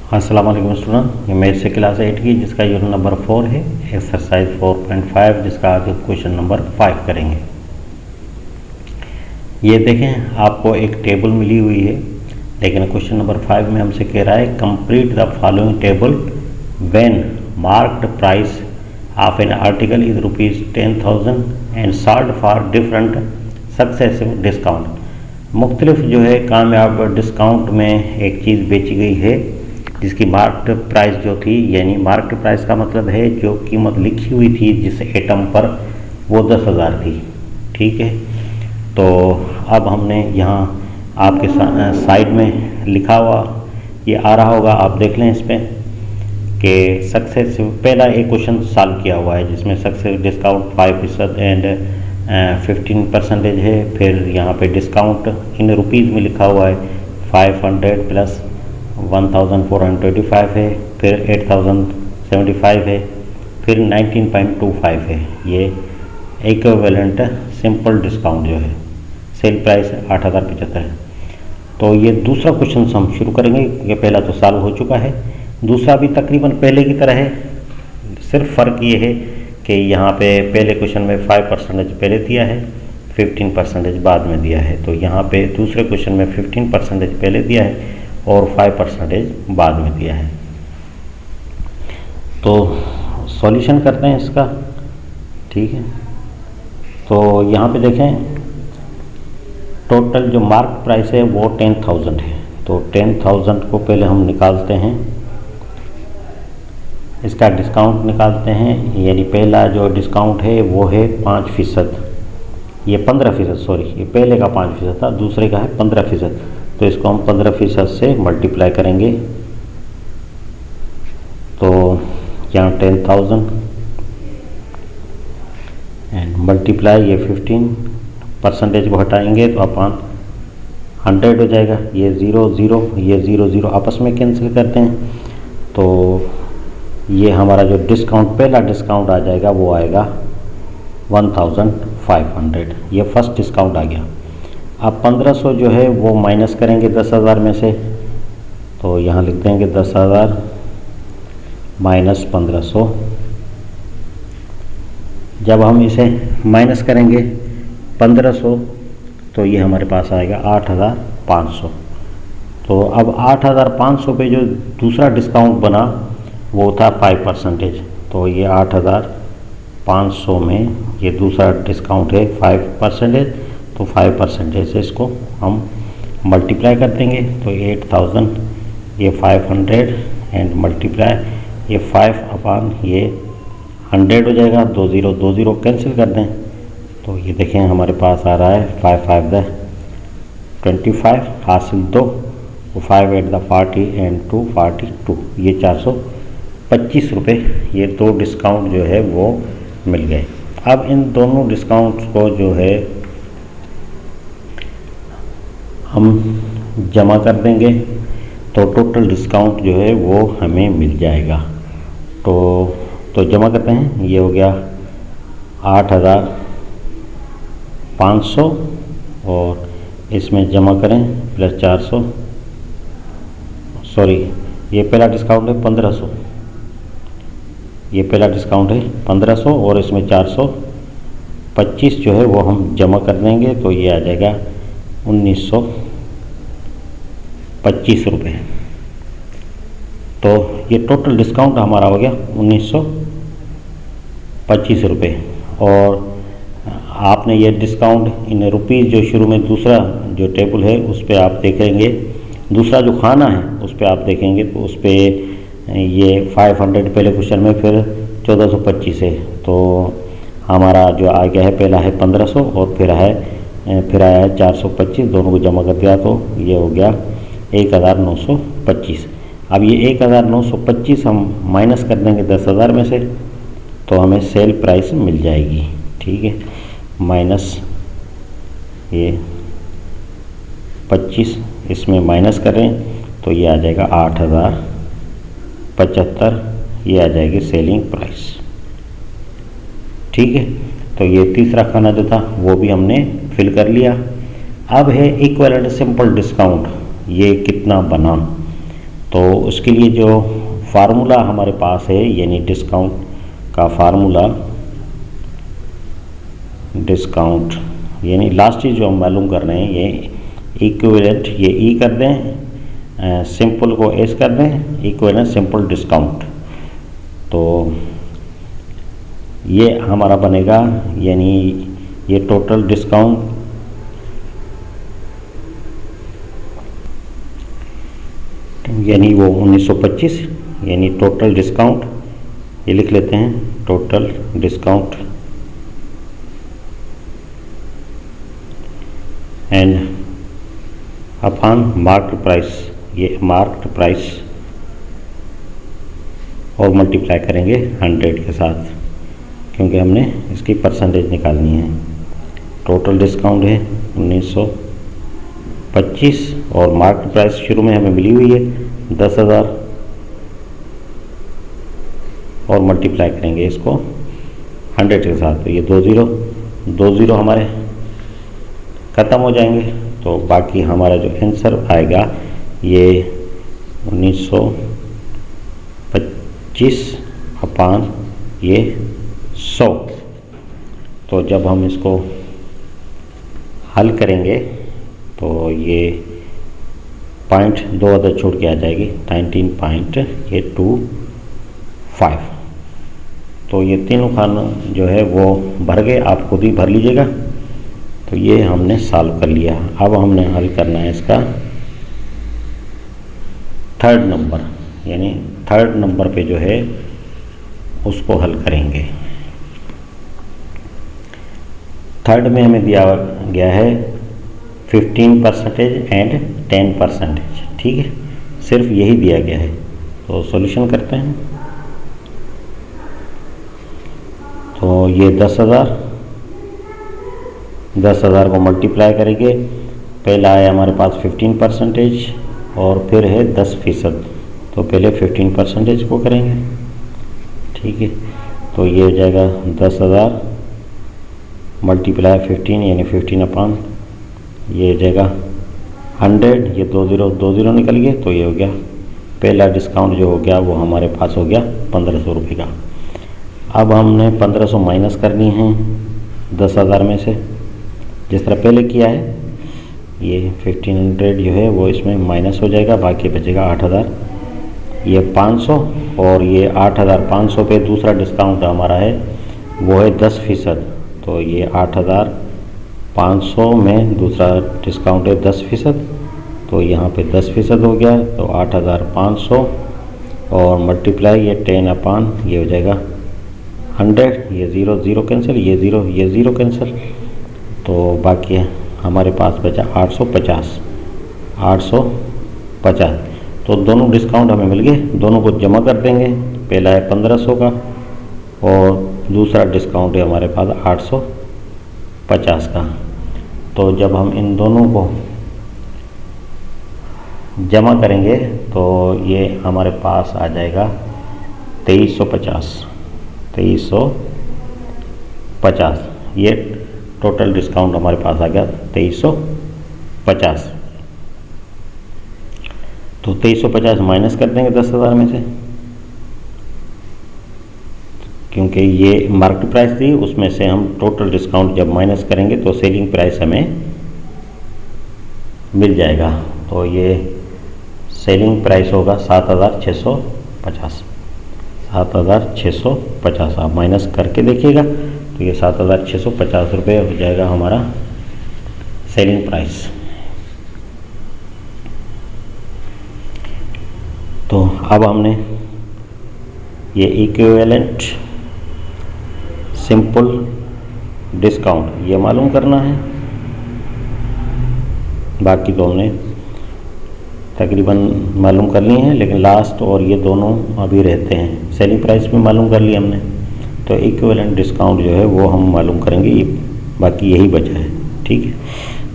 अस्सलाम वालेकुम स्टूडेंट, ये मैथ से क्लास 8 की जिसका यूनिट नंबर 4 है, एक्सरसाइज 4.5 जिसका आगे क्वेश्चन नंबर 5 करेंगे। ये देखें, आपको एक टेबल मिली हुई है, लेकिन क्वेश्चन नंबर 5 में हमसे कह रहा है complete the following table when marked price of an article is ₹10,000 and sold for different successive discount. मुख्तलिफ जो है कामयाब डिस्काउंट में एक चीज़ बेची गई है जिसकी मार्केट प्राइस जो थी, यानी मार्केट प्राइस का मतलब है जो कीमत लिखी हुई थी जिस आइटम पर वो 10,000 थी। ठीक है, तो अब हमने यहाँ आपके साइड में लिखा हुआ ये आ रहा होगा, आप देख लें इस पर कि सक्सेस पहला एक क्वेश्चन सॉल्व किया हुआ है जिसमें सक्सेस डिस्काउंट 5% एंड 15% है। फिर यहाँ पे डिस्काउंट इन रुपीज़ में लिखा हुआ है 500 प्लस 1425 है, फिर 8075 है, फिर 19.25 है। ये इक्विवेलेंट सिंपल डिस्काउंट जो है, सेल प्राइस 8075 है। तो ये दूसरा क्वेश्चन हम शुरू करेंगे। ये पहला तो सॉल्व हो चुका है, दूसरा भी तकरीबन पहले की तरह है। सिर्फ फ़र्क ये है कि यहाँ पे पहले क्वेश्चन में 5% पहले दिया है, 15% बाद में दिया है। तो यहाँ पे दूसरे क्वेश्चन में 15% पहले दिया है और 5% बाद में दिया है। तो सॉल्यूशन करते हैं इसका। ठीक है, तो यहाँ पे देखें टोटल जो मार्क प्राइस है वो 10,000 है। तो 10,000 को पहले हम निकालते हैं, इसका डिस्काउंट निकालते हैं। यानी पहला जो डिस्काउंट है वो है 5%, ये 15%, सॉरी ये पहले का 5% था, दूसरे का है 15%। तो इसको हम 15% से मल्टीप्लाई करेंगे। तो यहाँ 10,000 एंड मल्टीप्लाई ये 15% को हटाएंगे तो अपन 100 हो जाएगा। ये 0 0 ये 0 0 आपस में कैंसिल करते हैं। तो ये हमारा जो डिस्काउंट पहला डिस्काउंट आ जाएगा वो आएगा 1500। ये फर्स्ट डिस्काउंट आ गया। अब 1500 जो है वो माइनस करेंगे 10,000 में से। तो यहाँ लिख देंगे 10,000 माइनस 1500। जब हम इसे माइनस करेंगे 1500 तो ये हमारे पास आएगा 8,500। तो अब 8,500 पे जो दूसरा डिस्काउंट बना वो था 5%। तो ये 8,500 में ये दूसरा डिस्काउंट है 5%। तो 5% से इसको हम मल्टीप्लाई कर देंगे। तो 8,000 ये 500 एंड मल्टीप्लाई ये 5 ये 100 हो जाएगा। 2 0 कैंसिल कर दें तो ये देखें हमारे पास आ रहा है 5 5 25 हासिल 2, 5 8 40 एंड 2 42। ये 425 रुपये ये दो डिस्काउंट जो है वो मिल गए। अब इन दोनों डिस्काउंट्स को जो है हम जमा कर देंगे तो टोटल डिस्काउंट जो है वो हमें मिल जाएगा। तो जमा करते हैं। ये हो गया 8,500 और इसमें जमा करें प्लस 400, सॉरी ये पहला डिस्काउंट है 1500, ये पहला डिस्काउंट है 1500 और इसमें 425 जो है वो हम जमा कर देंगे। तो ये आ जाएगा 1925 रुपये। तो ये टोटल डिस्काउंट हमारा हो गया 1925 रुपये। और आपने ये डिस्काउंट इन रुपीज़ जो शुरू में दूसरा जो टेबल है उस पर आप देखेंगे, दूसरा जो खाना है उस पर आप देखेंगे तो उस पर ये 500 पहले क्वेश्चन में, फिर 1425 है। तो हमारा जो आ गया है पहला है 1500 और फिर आया है 425, दोनों को जमा कर दिया तो ये हो गया 1,925। अब ये 1,925 हम माइनस कर देंगे 10,000 में से तो हमें सेल प्राइस मिल जाएगी। ठीक है, माइनस ये 25 इसमें माइनस करें तो ये आ जाएगा 8,075, ये आ जाएगी सेलिंग प्राइस। ठीक है, तो ये तीसरा खाना जो था वो भी हमने फिल कर लिया। अब है इक्विवेलेंट सिंपल डिस्काउंट, ये कितना बना। तो उसके लिए जो फार्मूला हमारे पास है, यानी डिस्काउंट का फार्मूला, डिस्काउंट यानी लास्ट चीज़ जो हम मालूम कर रहे हैं, ये इक्विवेलेंट, ये ई कर दें, सिंपल को एस कर दें, इक्विवेलेंट सिंपल डिस्काउंट। तो ये हमारा बनेगा, यानी ये टोटल डिस्काउंट यानी वो 1925, यानी टोटल डिस्काउंट, ये लिख लेते हैं total discount and upon marked price, ये मार्क्ड प्राइस और मल्टीप्लाई करेंगे 100 के साथ, क्योंकि हमने इसकी परसेंटेज निकालनी है। टोटल डिस्काउंट है 1925 और मार्केट प्राइस शुरू में हमें मिली हुई है 10,000 और मल्टीप्लाई करेंगे इसको 100 के साथ, तो ये 2 ज़ीरो हमारे ख़त्म हो जाएंगे। तो बाकी हमारा जो आंसर आएगा ये 1925 अपान ये 100। तो जब हम इसको हल करेंगे तो ये पॉइंट 2 अदर छूट के आ जाएगी, 19.825। तो ये तीनों खाना जो है वो भर गए, आप खुद ही भर लीजिएगा। तो ये हमने सॉल्व कर लिया। अब हमने हल करना है इसका थर्ड नंबर, यानी थर्ड नंबर पे जो है उसको हल करेंगे। थर्ड में हमें दिया गया है 15% एंड 10%, ठीक है, सिर्फ यही दिया गया है। तो सॉल्यूशन करते हैं। तो ये 10,000 को मल्टीप्लाई करेंगे। पहला है हमारे पास 15% और फिर है 10%, तो पहले 15% को करेंगे, ठीक है। तो ये हो जाएगा 10,000 मल्टीप्लाई 15, यानी 15 अपान ये हो जाएगा 100, ये 2 ज़ीरो निकल गए। तो ये हो गया पहला डिस्काउंट जो हो गया वो हमारे पास हो गया 1500 रुपये का। अब हमने 1500 माइनस करनी है 10,000 में से, जिस तरह पहले किया है। ये 1500 जो है वो इसमें माइनस हो जाएगा, बाकी बचेगा 8,000, ये 500 और ये 8,500 पे दूसरा डिस्काउंट हमारा है वो है 10%। तो ये 8,500 में दूसरा डिस्काउंट है 10%, तो यहाँ पे 10% हो गया। तो 8,500 और मल्टीप्लाई ये 10 अपान ये हो जाएगा 100, ये 0 कैंसिल, ये 0 कैंसिल। तो बाकी हमारे पास बचा 850। तो दोनों डिस्काउंट हमें मिल गए, दोनों को जमा कर देंगे। पहला है 1500 का और दूसरा डिस्काउंट है हमारे पास 850 का। तो जब हम इन दोनों को जमा करेंगे तो ये हमारे पास आ जाएगा 2350। ये टोटल डिस्काउंट हमारे पास आ गया 2350। तो 2350 माइनस कर देंगे 10,000 में से, क्योंकि ये मार्केट प्राइस थी, उसमें से हम टोटल डिस्काउंट जब माइनस करेंगे तो सेलिंग प्राइस हमें मिल जाएगा। तो ये सेलिंग प्राइस होगा 7,650। 7,650 आप माइनस करके देखिएगा, तो ये 7,650 रुपये हो जाएगा हमारा सेलिंग प्राइस। तो अब हमने ये इक्विवेलेंट सिंपल डिस्काउंट ये मालूम करना है। बाकी तो हमने तकरीबन मालूम कर ली है, लेकिन लास्ट और ये दोनों अभी रहते हैं। सेलिंग प्राइस भी मालूम कर लिया हमने, तो इक्विवेलेंट डिस्काउंट जो है वो हम मालूम करेंगे, बाकी यही बचा है, ठीक है।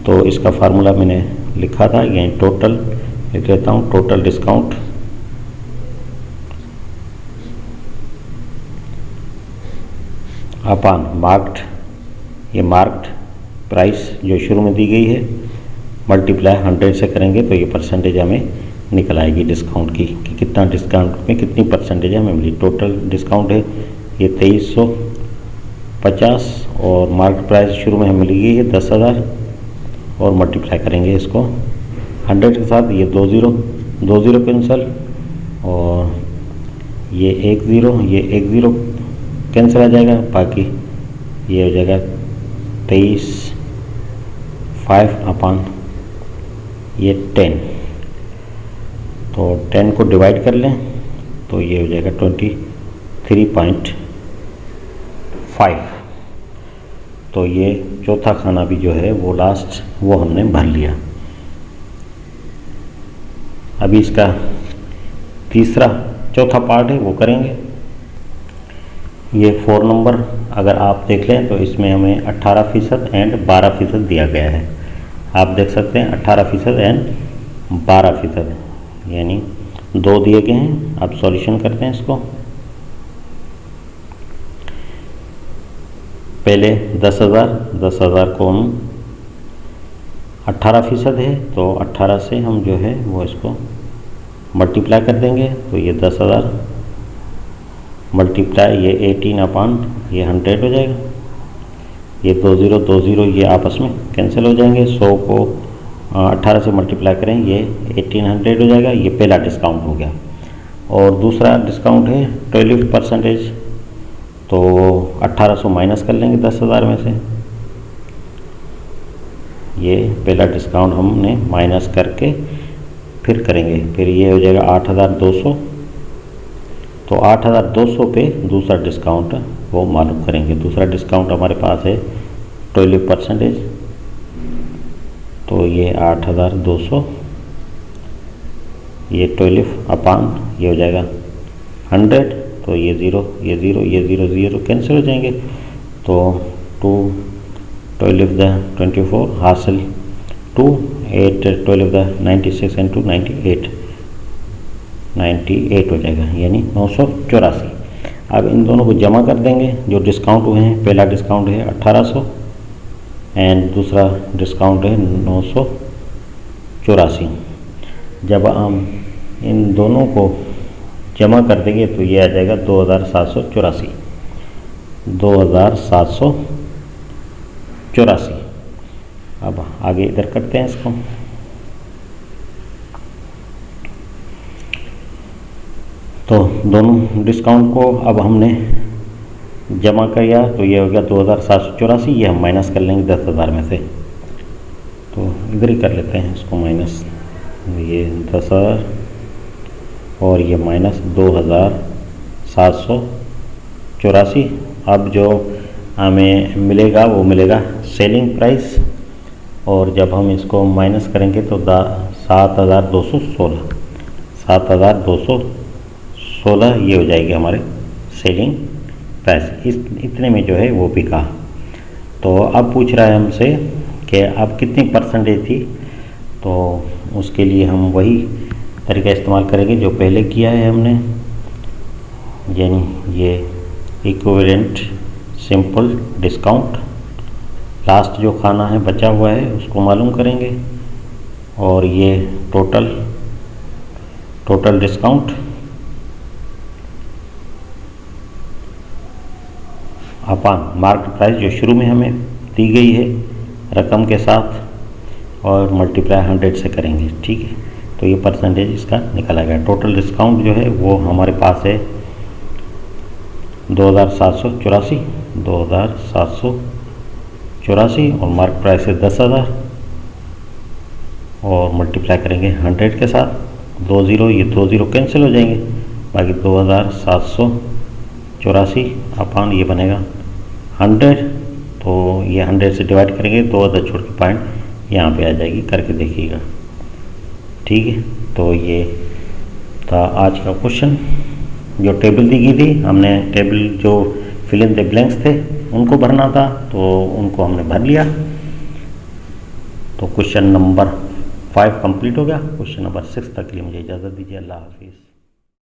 तो इसका फार्मूला मैंने लिखा था, यही टोटल लिख लेता हूँ। टोटल डिस्काउंट अपान मार्क्ड, ये मार्क्ड प्राइस जो शुरू में दी गई है, मल्टीप्लाई 100 से करेंगे तो ये परसेंटेज हमें निकल आएगी डिस्काउंट की कि कितना डिस्काउंट में कितनी परसेंटेज हमें मिली। टोटल डिस्काउंट है ये 2350 और मार्केट प्राइस शुरू में हमें मिली है 10,000 और मल्टीप्लाई करेंगे इसको 100 के साथ, ये 20 कैंसिल और ये 10 कैंसिल आ जाएगा, बाकी ये हो जाएगा 23/5 ये 10। तो 10 को डिवाइड कर लें तो ये हो जाएगा 23.5। तो ये चौथा खाना भी जो है वो लास्ट वो हमने भर लिया। अभी इसका चौथा पार्ट है वो करेंगे। ये 4 नंबर अगर आप देख लें तो इसमें हमें 18% एंड 12% दिया गया है। आप देख सकते हैं 18% एंड 12%, यानी 2 दिए गए हैं। अब सॉल्यूशन करते हैं इसको। पहले 10,000 को हम 18% है तो 18 से हम जो है वो इसको मल्टीप्लाई कर देंगे तो ये 10,000 मल्टीप्लाई ये 18 ये 100 हो जाएगा। ये 20 ये आपस में कैंसिल हो जाएंगे। 100 को 18 से मल्टीप्लाई करें ये 1800 हो जाएगा। ये पहला डिस्काउंट हो गया। और दूसरा डिस्काउंट है 12%, तो 1800 माइनस कर लेंगे 10,000 में से। ये पहला डिस्काउंट हमने माइनस करके फिर करेंगे, फिर ये हो जाएगा 8,200। तो 8,200 पे दूसरा डिस्काउंट वो मालूम करेंगे। दूसरा डिस्काउंट हमारे पास है 12%, तो ये 8,200 ये 12 ये हो जाएगा 100। तो ये 0 कैंसिल हो जाएंगे। तो 2 12 24 हासिल 2 8 12 96 एंड 2 98 हो जाएगा, यानी 984। अब इन दोनों को जमा कर देंगे जो डिस्काउंट हुए हैं। पहला डिस्काउंट है 1800 एंड दूसरा डिस्काउंट है 984। जब हम इन दोनों को जमा कर देंगे तो ये आ जाएगा 2784। अब आगे इधर करते हैं इसको। तो दोनों डिस्काउंट को अब हमने जमा किया तो ये हो गया 2784। ये हम माइनस कर लेंगे 10,000 में से, तो इधर ही कर लेते हैं इसको माइनस। ये 10,000 और ये माइनस 2784। अब जो हमें मिलेगा वो मिलेगा सेलिंग प्राइस, और जब हम इसको माइनस करेंगे तो 7,216 ये हो जाएगी हमारे सेलिंग प्राइस। इतने में जो है वो बिका। तो अब पूछ रहा है हमसे कि अब कितनी परसेंटेज थी, तो उसके लिए हम वही तरीका इस्तेमाल करेंगे जो पहले किया है हमने, यानी ये इक्विवेलेंट सिंपल डिस्काउंट। लास्ट जो खाना है बचा हुआ है उसको मालूम करेंगे, और ये total discount upon market price जो शुरू में हमें दी गई है रकम के साथ, और मल्टीप्लाई 100 से करेंगे। ठीक है, तो ये परसेंटेज इसका निकला गया। टोटल डिस्काउंट जो है वो हमारे पास है 2784 और मार्केट प्राइस है 10,000 और मल्टीप्लाई करेंगे 100 के साथ। 20 कैंसिल हो जाएंगे, बाकी 2784 अपॉन ये बनेगा 100। तो ये 100 से डिवाइड करेंगे, 2 अदर छोड़ के पॉइंट यहाँ पे आ जाएगी, करके देखिएगा। ठीक है, तो ये था आज का क्वेश्चन। जो टेबल दी गई थी, हमने टेबल जो फिल इन द ब्लैंक्स थे उनको भरना था, तो उनको हमने भर लिया। तो क्वेश्चन नंबर 5 कंप्लीट हो गया। क्वेश्चन नंबर 6 तक के लिए मुझे इजाज़त दीजिए। अल्लाह हाफिज़।